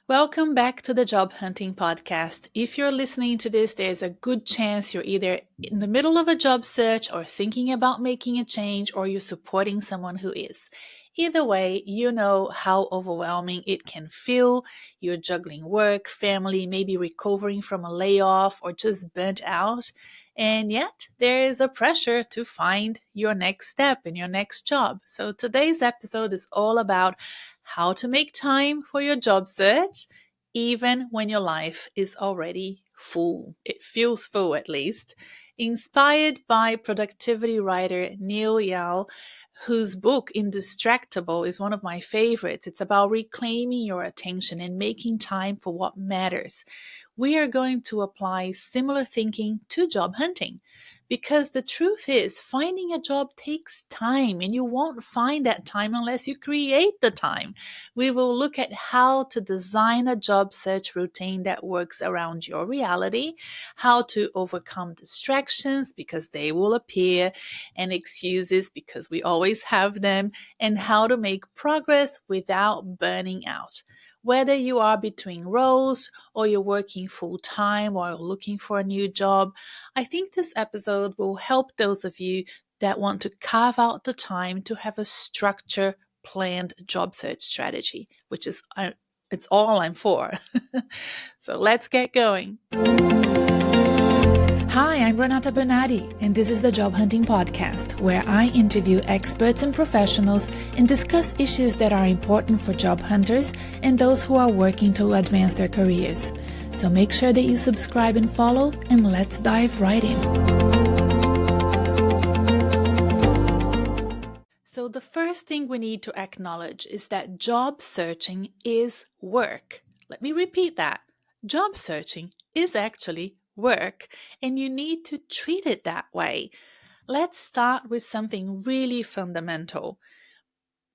Welcome back to the Job Hunting Podcast. If you're listening to this, there's a good chance you're either in the middle of a job search or thinking about making a change, or you're supporting someone who is. Either way, you know how overwhelming it can feel. You're juggling work, family, maybe recovering from a layoff, or just burnt out. And yet, there is a pressure to find your next step in your next job. So today's episode is all about how to make time for your job search, even when your life is already full. It feels full, at least. Inspired by productivity writer Nir Eyal, whose book Indistractable is one of my favorites. It's about reclaiming your attention and making time for what matters. We are going to apply similar thinking to job hunting. Because the truth is, finding a job takes time, and you won't find that time unless you create the time. We will look at how to design a job search routine that works around your reality, how to overcome distractions because they will appear, and excuses because we always have them, and how to make progress without burning out. Whether you are between roles or you're working full time or looking for a new job, I think this episode will help those of you that want to carve out the time to have a structure planned job search strategy, which is it's all I'm for. So let's get going. Hi, I'm Renata Bernardi, and this is the Job Hunting Podcast, where I interview experts and professionals and discuss issues that are important for job hunters and those who are working to advance their careers. So make sure that you subscribe and follow, and let's dive right in. So the first thing we need to acknowledge is that job searching is work. Let me repeat that. Job searching is actually work, and you need to treat it that way. Let's start with something really fundamental.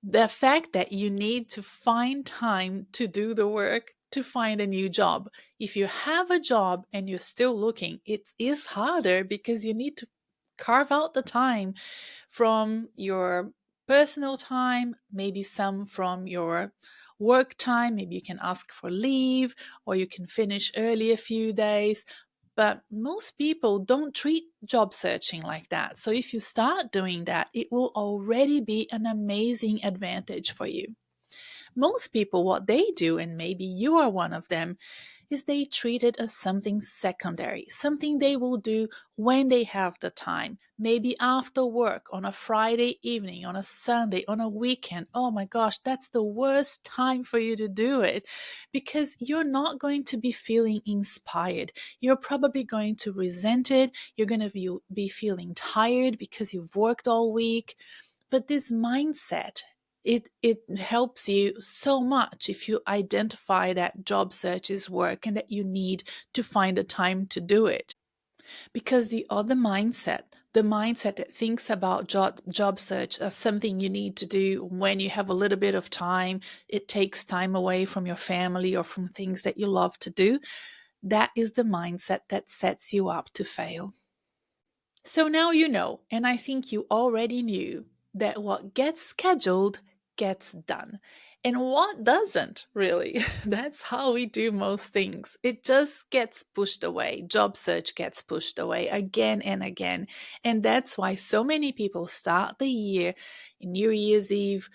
The fact that you need to find time to do the work to find a new job. If you have a job and you're still looking, it is harder because you need to carve out the time from your personal time, maybe some from your work time. Maybe you can ask for leave or you can finish early a few days. But most people don't treat job searching like that. So if you start doing that, it will already be an amazing advantage for you. Most people, what they do, and maybe you are one of them, is they treat it as something secondary, something they will do when they have the time, maybe after work, on a Friday evening, on a Sunday, on a weekend. Oh my gosh, that's the worst time for you to do it because you're not going to be feeling inspired. You're probably going to resent it. You're going to be feeling tired because you've worked all week. But this mindset, it helps you so much if you identify that job search is work and that you need to find the time to do it. Because the other mindset, the mindset that thinks about job search as something you need to do when you have a little bit of time, it takes time away from your family or from things that you love to do, that is the mindset that sets you up to fail. So now you know, and I think you already knew, that what gets scheduled gets done. And what doesn't, really? That's how we do most things. It just gets pushed away. Job search gets pushed away again and again. And that's why so many people start the year in New Year's Eve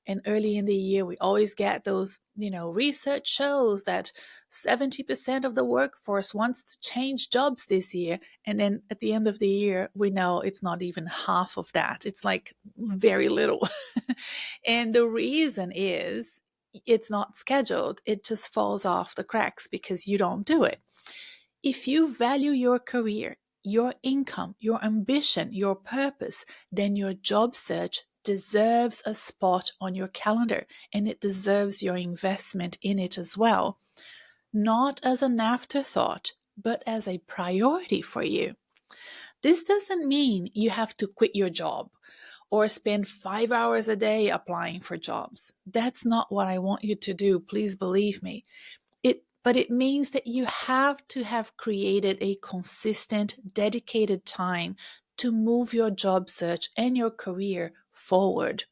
and early in the year. We always get those, research shows that 70% of the workforce wants to change jobs this year. And then at the end of the year, we know it's not even half of that. It's like very little. And the reason is it's not scheduled. It just falls off the cracks because you don't do it. If you value your career, your income, your ambition, your purpose, then your job search deserves a spot on your calendar, and it deserves your investment in it as well. Not as an afterthought, but as a priority for you. This doesn't mean you have to quit your job or spend 5 hours a day applying for jobs. That's not what I want you to do, please believe me. But it means that you have to have created a consistent, dedicated time to move your job search and your career forward.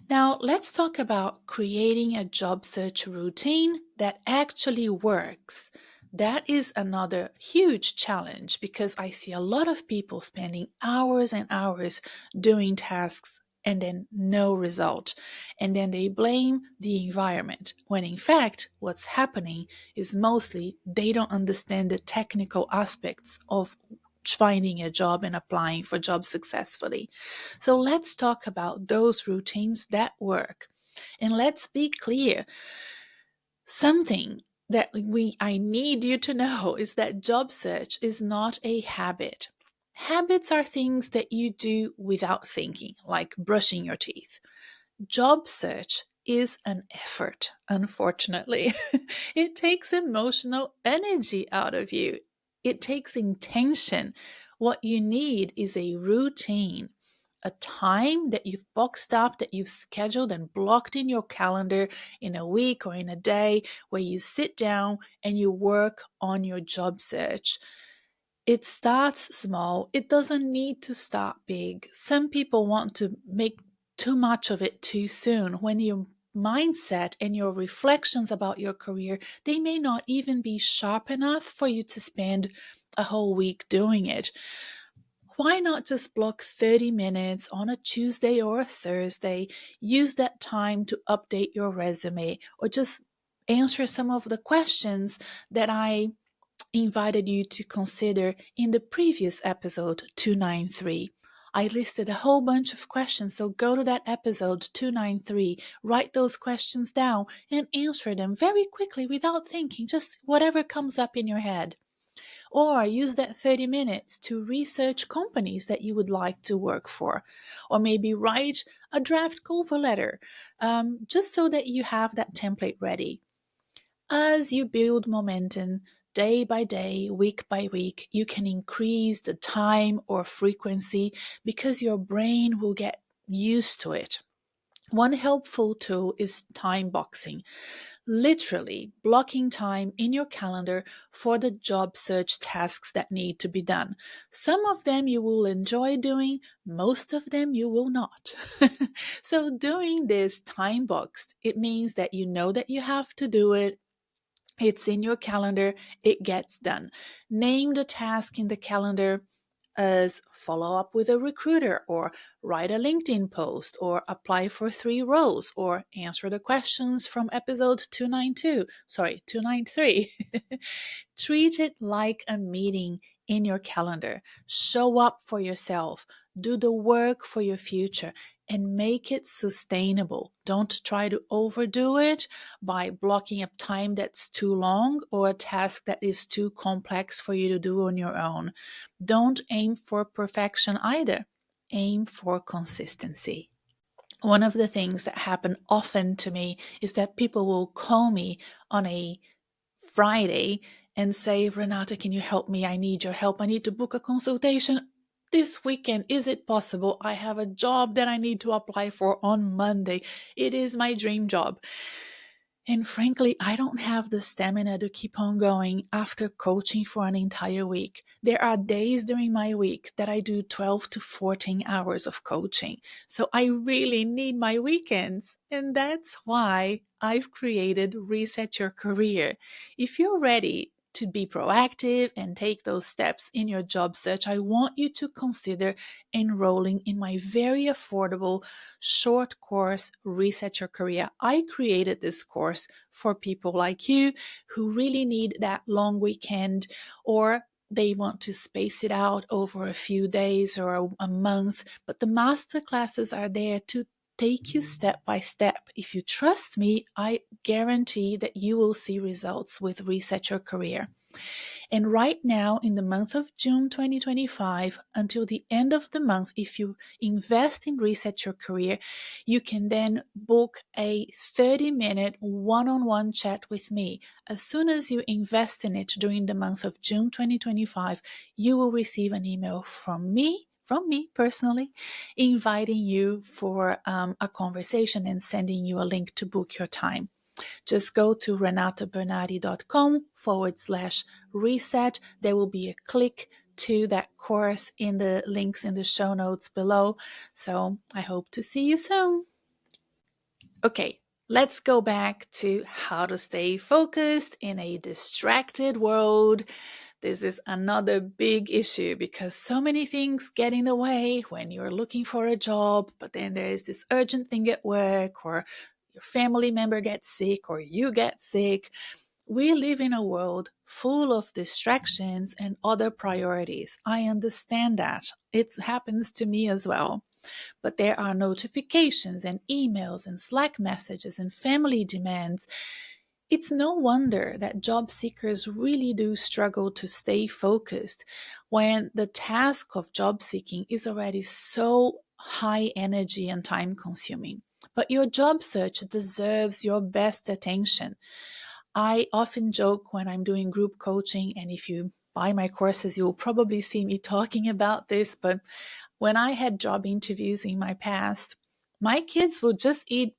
Now, let's talk about creating a job search routine that actually works. That is another huge challenge because I see a lot of people spending hours and hours doing tasks and then no result. And then they blame the environment, when in fact, what's happening is mostly they don't understand the technical aspects of finding a job and applying for jobs successfully. So let's talk about those routines that work. And let's be clear, something that we I need you to know is that job search is not a habit. Habits are things that you do without thinking, like brushing your teeth. Job search is an effort, unfortunately. It takes emotional energy out of you, it takes intention. What you need is a routine, a time that you've boxed up, that you've scheduled and blocked in your calendar in a week or in a day, where you sit down and you work on your job search. It starts small. It doesn't need to start big. Some people want to make too much of it too soon. When your mindset and your reflections about your career, they may not even be sharp enough for you to spend a whole week doing it. Why not just block 30 minutes on a Tuesday or a Thursday? Use that time to update your resume or just answer some of the questions that I invited you to consider in the previous episode 293. I listed a whole bunch of questions, so go to that episode 293, write those questions down, and answer them very quickly without thinking, just whatever comes up in your head. Or use that 30 minutes to research companies that you would like to work for. Or maybe write a draft cover letter, just so that you have that template ready. As you build momentum day by day, week by week, you can increase the time or frequency because your brain will get used to it. One helpful tool is time boxing, literally blocking time in your calendar for the job search tasks that need to be done. Some of them you will enjoy doing, most of them you will not. So, doing this time boxed, it means that you know that you have to do it. It's in your calendar, it gets done. Name the task in the calendar as follow up with a recruiter, or write a LinkedIn post, or apply for 3 roles, or answer the questions from episode 293. Treat it like a meeting in your calendar. Show up for yourself. Do the work for your future and make it sustainable. Don't try to overdo it by blocking up time that's too long or a task that is too complex for you to do on your own. Don't aim for perfection either. Aim for consistency. One of the things that happen often to me is that people will call me on a Friday and say, Renata, can you help me? I need your help. I need to book a consultation this weekend. Is it possible? I have a job that I need to apply for on Monday. It is my dream job. And frankly, I don't have the stamina to keep on going after coaching for an entire week. There are days during my week that I do 12 to 14 hours of coaching. So I really need my weekends. And that's why I've created Reset Your Career. If you're ready to be proactive and take those steps in your job search, I want you to consider enrolling in my very affordable short course, Reset Your Career. I created this course for people like you who really need that long weekend, or they want to space it out over a few days or a month, but the master classes are there to take you step by step. If you trust me, I guarantee that you will see results with Reset Your Career. And right now, in the month of June 2025, until the end of the month, if you invest in Reset Your Career, you can then book a 30-minute one-on-one chat with me. As soon as you invest in it during the month of June 2025, you will receive an email from me personally, inviting you for a conversation and sending you a link to book your time. Just go to renatabernardi.com/reset. There will be a click to that course in the links in the show notes below. So I hope to see you soon. Okay, let's go back to how to stay focused in a distracted world. This is another big issue because so many things get in the way when you're looking for a job, but then there is this urgent thing at work, or your family member gets sick, or you get sick. We live in a world full of distractions and other priorities. I understand that. It happens to me as well. But there are notifications and emails and Slack messages and family demands. It's no wonder that job seekers really do struggle to stay focused when the task of job seeking is already so high energy and time consuming. But your job search deserves your best attention. I often joke when I'm doing group coaching, and if you buy my courses, you'll probably see me talking about this. But when I had job interviews in my past, my kids would just eat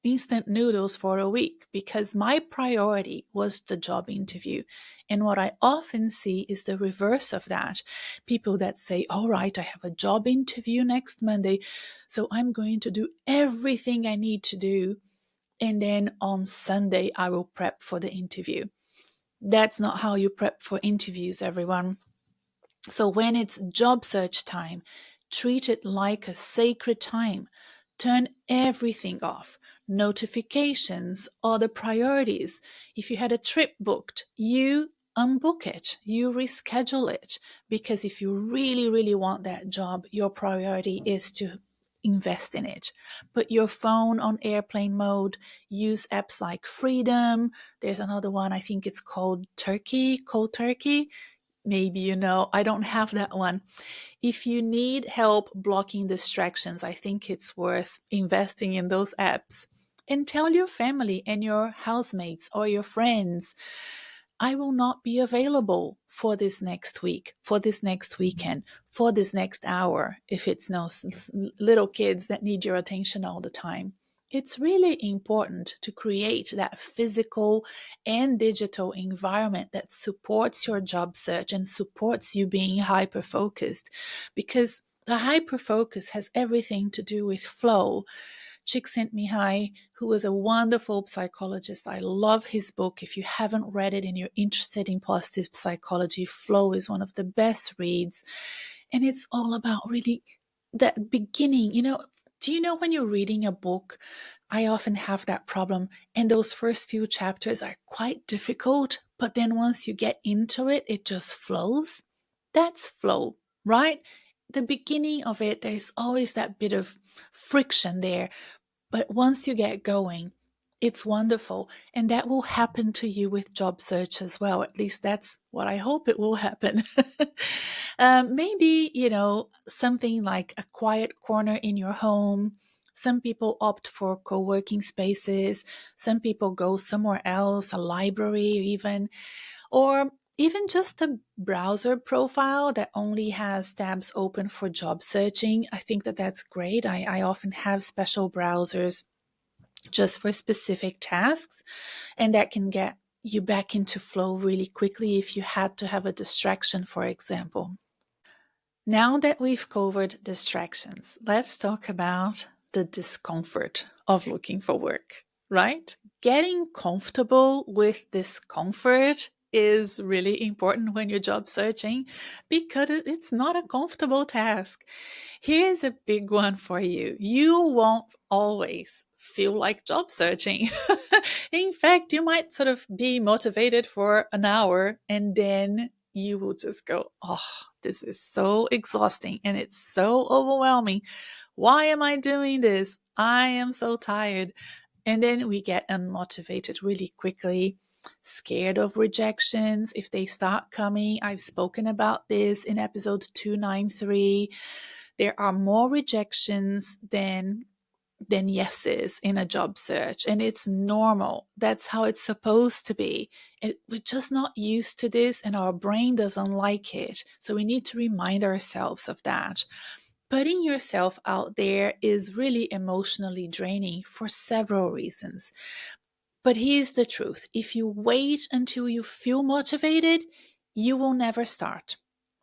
instant noodles for a week because my priority was the job interview. And what I often see is the reverse of that. People that say, all right, I have a job interview next Monday, so I'm going to do everything I need to do. And then on Sunday, I will prep for the interview. That's not how you prep for interviews, everyone. So when it's job search time, treat it like a sacred time. Turn everything off. Notifications, other priorities. If you had a trip booked, you unbook it, you reschedule it. Because if you really, really want that job, your priority is to invest in it. Put your phone on airplane mode, use apps like Freedom. There's another one, I think it's called Turkey, Cold Turkey. Maybe you know, I don't have that one. If you need help blocking distractions, I think it's worth investing in those apps. And tell your family and your housemates or your friends, I will not be available for this next week, for this next weekend, for this next hour, if it's no little kids that need your attention all the time. It's really important to create that physical and digital environment that supports your job search and supports you being hyper focused, because the hyper focus has everything to do with flow. Csikszentmihalyi, who was a wonderful psychologist. I love his book. If you haven't read it and you're interested in positive psychology, Flow is one of the best reads. And it's all about really that beginning. Do you know when you're reading a book, I often have that problem, and those first few chapters are quite difficult, but then once you get into it, it just flows. That's flow, right? The beginning of it, there's always that bit of friction there, but once you get going, it's wonderful. And that will happen to you with job search as well. At least that's what I hope it will happen. Maybe, something like a quiet corner in your home. Some people opt for co working spaces. Some people go somewhere else, a library even, or even just a browser profile that only has tabs open for job searching. I think that that's great. I often have special browsers just for specific tasks, and that can get you back into flow really quickly if you had to have a distraction, for example. Now that we've covered distractions, let's talk about the discomfort of looking for work, right? Getting comfortable with discomfort is really important when you're job searching because it's not a comfortable task. Here's a big one for you. You won't always feel like job searching. In fact, you might sort of be motivated for an hour and then you will just go, oh, this is so exhausting and it's so overwhelming. Why am I doing this? I am so tired. And then we get unmotivated really quickly, scared of rejections if they start coming. I've spoken about this in episode 293. There are more rejections than yeses in a job search, and it's normal. That's how it's supposed to be. We're just not used to this, and our brain doesn't like it. So we need to remind ourselves of that. Putting yourself out there is really emotionally draining for several reasons. But here's the truth: if you wait until you feel motivated, you will never start.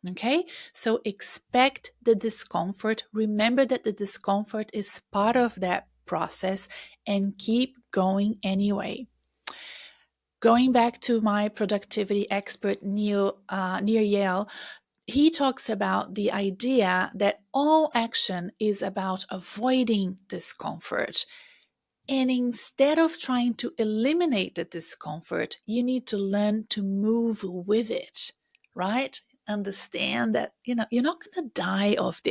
Okay? So expect the discomfort. Remember that the discomfort is part of that process and keep going anyway. Going back to my productivity expert, Nir Eyal, he talks about the idea that all action is about avoiding discomfort. And instead of trying to eliminate the discomfort, you need to learn to move with it, right? Understand that, you're not going to die of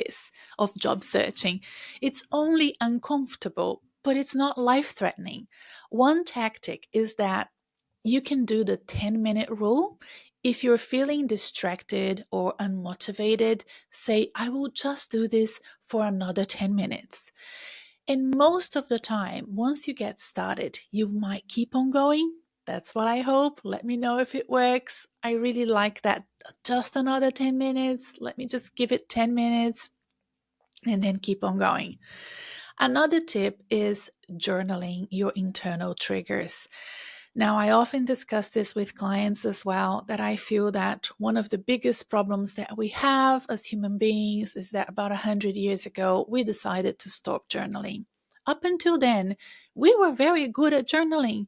job searching. It's only uncomfortable, but it's not life threatening. One tactic is that you can do the 10-minute rule. If you're feeling distracted or unmotivated, say, I will just do this for another 10 minutes. And most of the time, once you get started, you might keep on going. That's what I hope. Let me know if it works. I really like that. Just another 10 minutes. Let me just give it 10 minutes and then keep on going. Another tip is journaling your internal triggers. Now, I often discuss this with clients as well, that I feel that one of the biggest problems that we have as human beings is that about 100 years ago, we decided to stop journaling. Up until then, we were very good at journaling.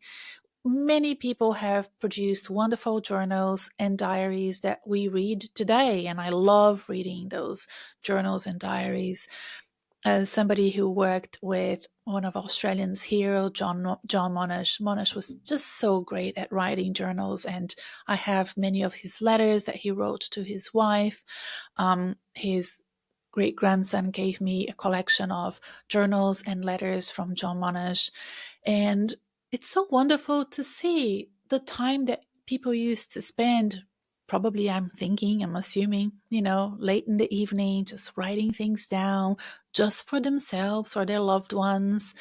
Many people have produced wonderful journals and diaries that we read today, and I love reading those journals and diaries. As somebody who worked with one of Australia's hero, John Monash. Monash was just so great at writing journals, and I have many of his letters that he wrote to his wife. His great grandson gave me a collection of journals and letters from John Monash, and it's so wonderful to see the time that people used to spend. Probably I'm assuming, late in the evening, just writing things down just for themselves or their loved ones,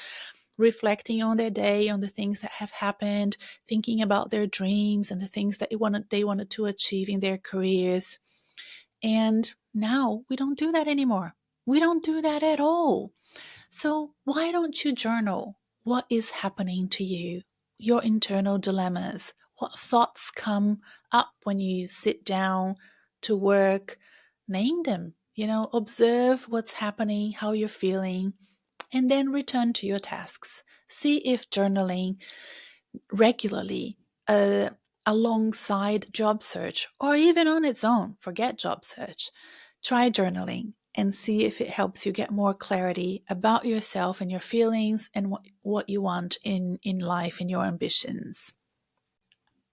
reflecting on their day, on the things that have happened, thinking about their dreams and the things that they wanted to achieve in their careers. And now we don't do that anymore. We don't do that at all. So why don't you journal what is happening to you, your internal dilemmas, what thoughts come up when you sit down to work? Name them, observe what's happening, how you're feeling, and then return to your tasks. See if journaling regularly, alongside job search, or even on its own, forget job search. Try journaling and see if it helps you get more clarity about yourself and your feelings and what you want in life and your ambitions.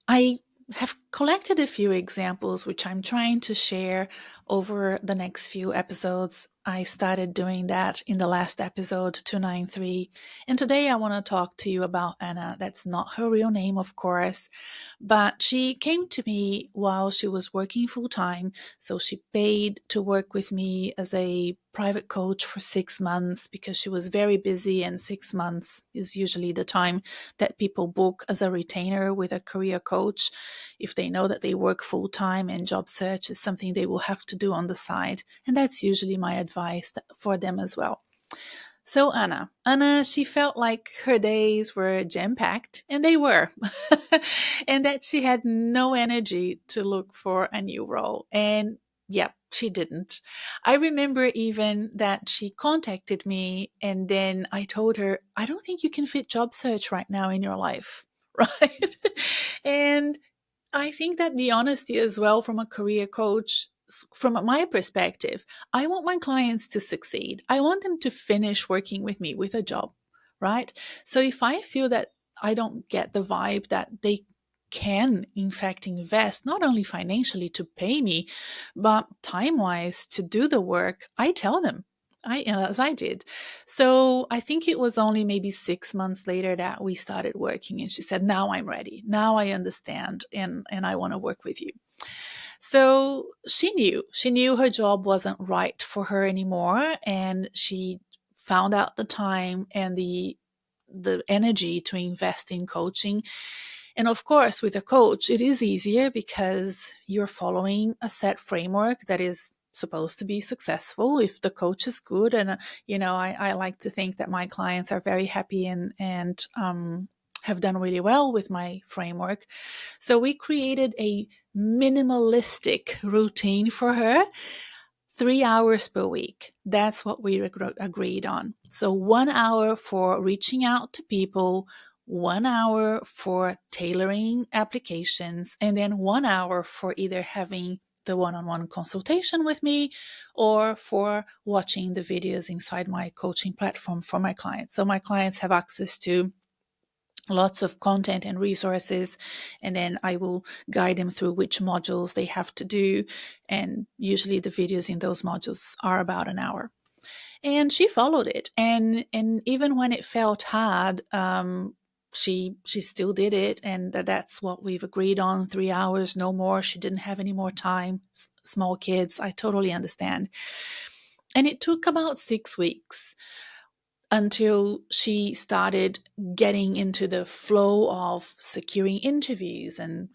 I have collected a few examples which I'm trying to share over the next few episodes. I started doing that in the last episode, 293. And today I want to talk to you about Anna. That's not her real name, of course, but she came to me while she was working full time. So she paid to work with me as a private coach for 6 months because she was very busy, and 6 months is usually the time that people book as a retainer with a career coach if they know that they work full time and job search is something they will have to do on the side. And that's usually my advice for them as well. So Anna, she felt like her days were jam-packed, and they were, and that she had no energy to look for a new role. And yep, she didn't. I remember even that she contacted me, and then I told her, I don't think you can fit job search right now in your life, right? And I think that the honesty as well from a career coach, from my perspective, I want my clients to succeed. I want them to finish working with me with a job, right? So if I feel that I don't get the vibe that they can, in fact, invest not only financially to pay me, but time wise to do the work, I tell them. As I did. So I think it was only maybe 6 months later that we started working, and she said, now I'm ready. Now I understand, and I want to work with you. So she knew her job wasn't right for her anymore, and she found out the time and the energy to invest in coaching. And of course, with a coach, it is easier because you're following a set framework that is supposed to be successful if the coach is good. And I like to think that my clients are very happy and have done really well with my framework. So we created a minimalistic routine for her, 3 hours per week. That's what we agreed on. So 1 hour for reaching out to people, 1 hour for tailoring applications, and then 1 hour for either having the one-on-one consultation with me or for watching the videos inside my coaching platform for my clients. So my clients have access to lots of content and resources, and then I will guide them through which modules they have to do, and usually the videos in those modules are about an hour. And she followed it, and even when it felt hard, she still did it, and that's what we've agreed on. 3 hours, no more. She didn't have any more time. Small kids, I totally understand. And it took about 6 weeks until she started getting into the flow of securing interviews and,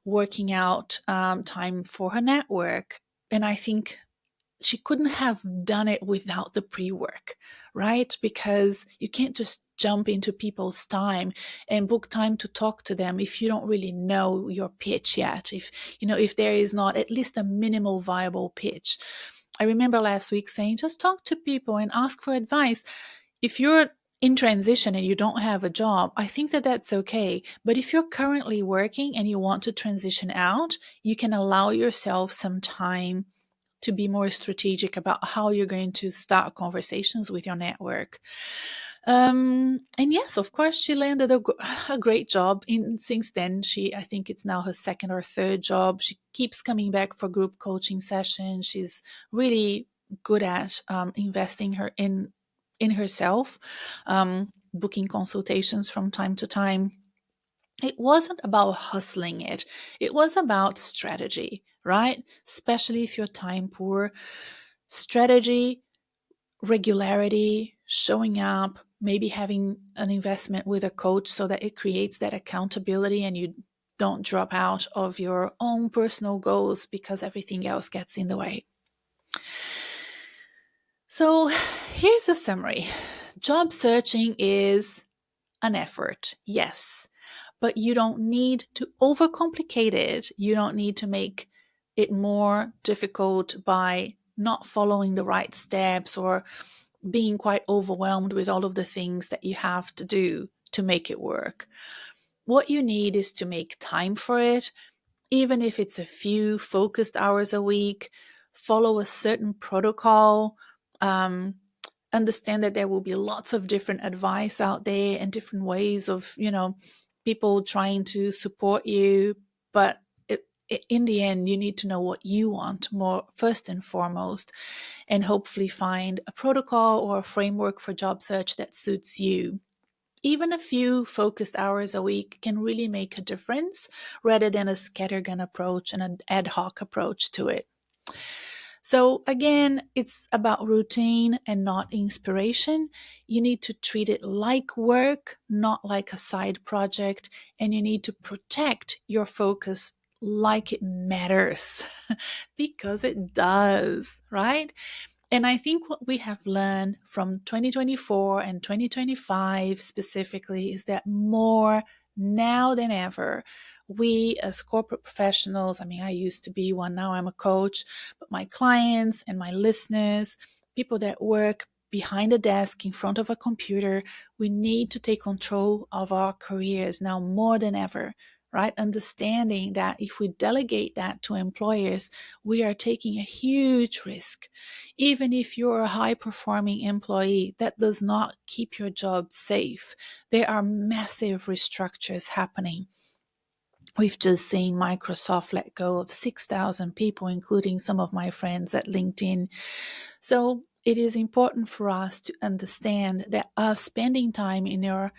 working out time for her network. And I think she couldn't have done it without the pre-work, right? Because you can't just jump into people's time and book time to talk to them if you don't really know your pitch yet. If there is not at least a minimal viable pitch. I remember last week saying, just talk to people and ask for advice. If you're in transition and you don't have a job, I think that that's okay. But if you're currently working and you want to transition out, you can allow yourself some time to be more strategic about how you're going to start conversations with your network. And yes, of course, she landed a great job. Since then, I think it's now her second or third job. She keeps coming back for group coaching sessions. She's really good at investing in herself, booking consultations from time to time. It wasn't about hustling it. It was about strategy, right? Especially if you're time poor. Strategy, regularity, showing up, maybe having an investment with a coach so that it creates that accountability and you don't drop out of your own personal goals because everything else gets in the way. So here's a summary. Job searching is an effort, yes, but you don't need to overcomplicate it. You don't need to make it more difficult by not following the right steps or being quite overwhelmed with all of the things that you have to do to make it work. What you need is to make time for it, even if it's a few focused hours a week. Follow a certain protocol. Understand that there will be lots of different advice out there and different ways of, people trying to support you. But in the end, you need to know what you want more first and foremost, and hopefully find a protocol or a framework for job search that suits you. Even a few focused hours a week can really make a difference rather than a scattergun approach and an ad hoc approach to it. So again, it's about routine and not inspiration. You need to treat it like work, not like a side project, and you need to protect your focus like it matters because it does, right? And I think what we have learned from 2024 and 2025 specifically is that more now than ever, we as corporate professionals, I used to be one, now I'm a coach, but my clients and my listeners, people that work behind a desk in front of a computer, we need to take control of our careers now more than ever, right? Understanding that if we delegate that to employers, we are taking a huge risk. Even if you're a high performing employee, that does not keep your job safe. There are massive restructures happening. We've just seen Microsoft let go of 6,000 people, including some of my friends at LinkedIn. So it is important for us to understand that us spending time in our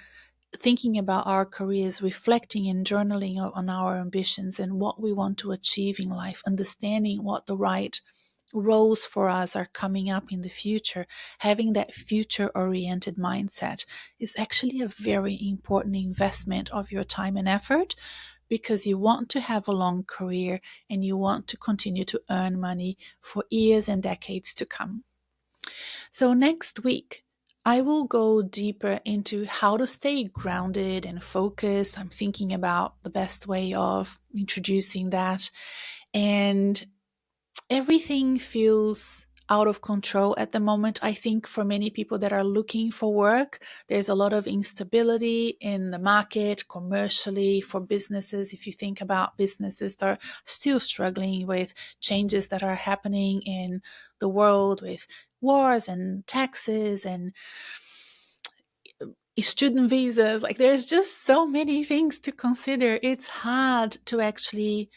thinking about our careers, reflecting and journaling on our ambitions and what we want to achieve in life, understanding what the right roles for us are coming up in the future, having that future-oriented mindset is actually a very important investment of your time and effort, because you want to have a long career and you want to continue to earn money for years and decades to come. So next week, I will go deeper into how to stay grounded and focused. I'm thinking about the best way of introducing that. And everything feels out of control at the moment. I think for many people that are looking for work, there's a lot of instability in the market commercially for businesses. If you think about businesses that are still struggling with changes that are happening in the world with wars and taxes and student visas, like there's just so many things to consider. It's hard to actually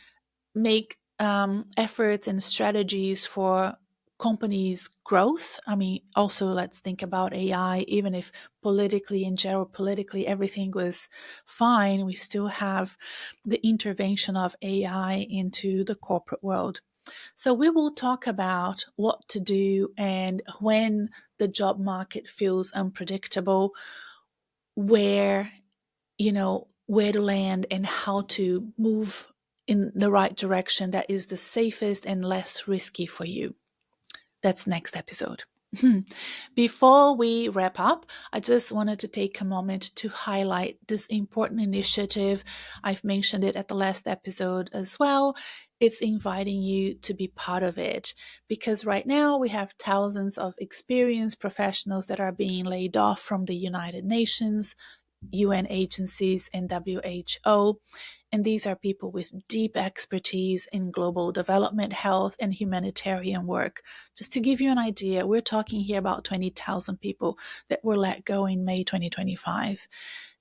make efforts and strategies for companies' growth. I mean, also let's think about AI. Even if politically and geopolitically everything was fine, we still have the intervention of AI into the corporate world. So we will talk about what to do and when the job market feels unpredictable, where where to land and how to move in the right direction that is the safest and less risky for you. That's next episode. Before we wrap up, I just wanted to take a moment to highlight this important initiative. I've mentioned it at the last episode as well. It's inviting you to be part of it because right now we have thousands of experienced professionals that are being laid off from the United Nations, UN agencies, and WHO. And these are people with deep expertise in global development, health, and humanitarian work. Just to give you an idea, we're talking here about 20,000 people that were let go in May 2025.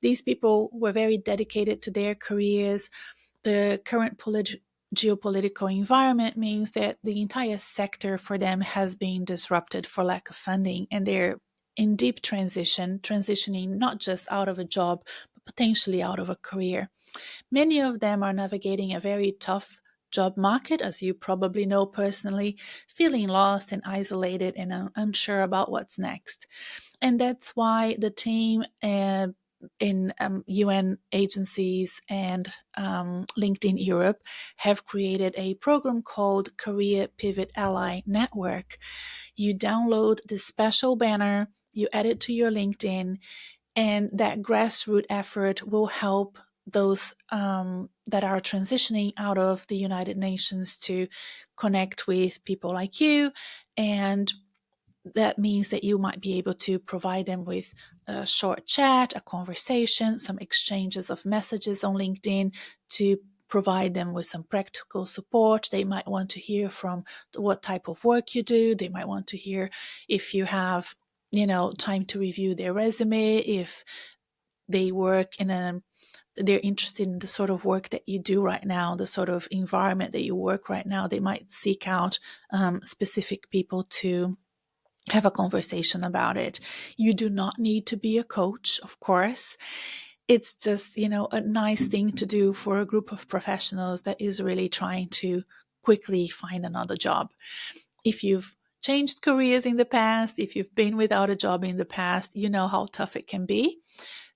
These people were very dedicated to their careers. The current geopolitical environment means that the entire sector for them has been disrupted for lack of funding, and they're in deep transitioning not just out of a job, but potentially out of a career. Many of them are navigating a very tough job market, as you probably know personally, feeling lost and isolated and unsure about what's next. And that's why the team in UN agencies and LinkedIn Europe have created a program called Career Pivot Ally Network. You download this special banner, you add it to your LinkedIn, and that grassroots effort will help those that are transitioning out of the United Nations to connect with people like you. And that means that you might be able to provide them with a short chat, a conversation, some exchanges of messages on LinkedIn to provide them with some practical support. They might want to hear from what type of work you do. They might want to hear if you have, time to review their resume, if they work in a they're interested in the sort of work that you do right now, the sort of environment that you work right now. They might seek out specific people to have a conversation about it. You do not need to be a coach, of course. It's just, a nice thing to do for a group of professionals that is really trying to quickly find another job. If you've changed careers in the past, if you've been without a job in the past, you know how tough it can be.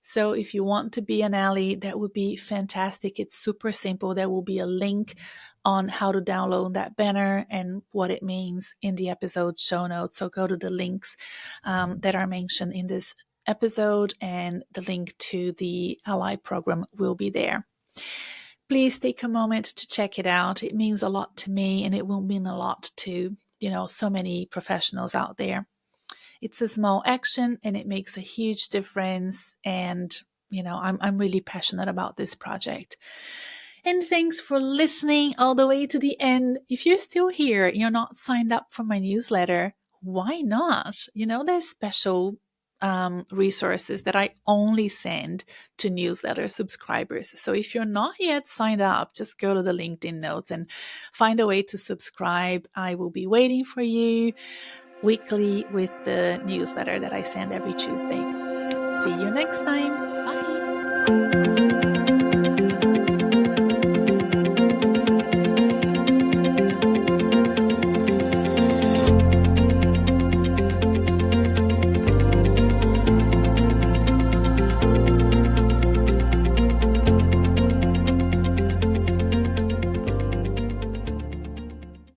So if you want to be an ally, that would be fantastic. It's super simple. There will be a link on how to download that banner and what it means in the episode show notes. So go to the links that are mentioned in this episode, and the link to the ally program will be there. Please take a moment to check it out. It means a lot to me, and it will mean a lot to, so many professionals out there. It's a small action and it makes a huge difference. And, I'm really passionate about this project. And thanks for listening all the way to the end. If you're still here, you're not signed up for my newsletter, why not? There's special resources that I only send to newsletter subscribers. So if you're not yet signed up, just go to the LinkedIn notes and find a way to subscribe. I will be waiting for you weekly with the newsletter that I send every Tuesday. See you next time. Bye.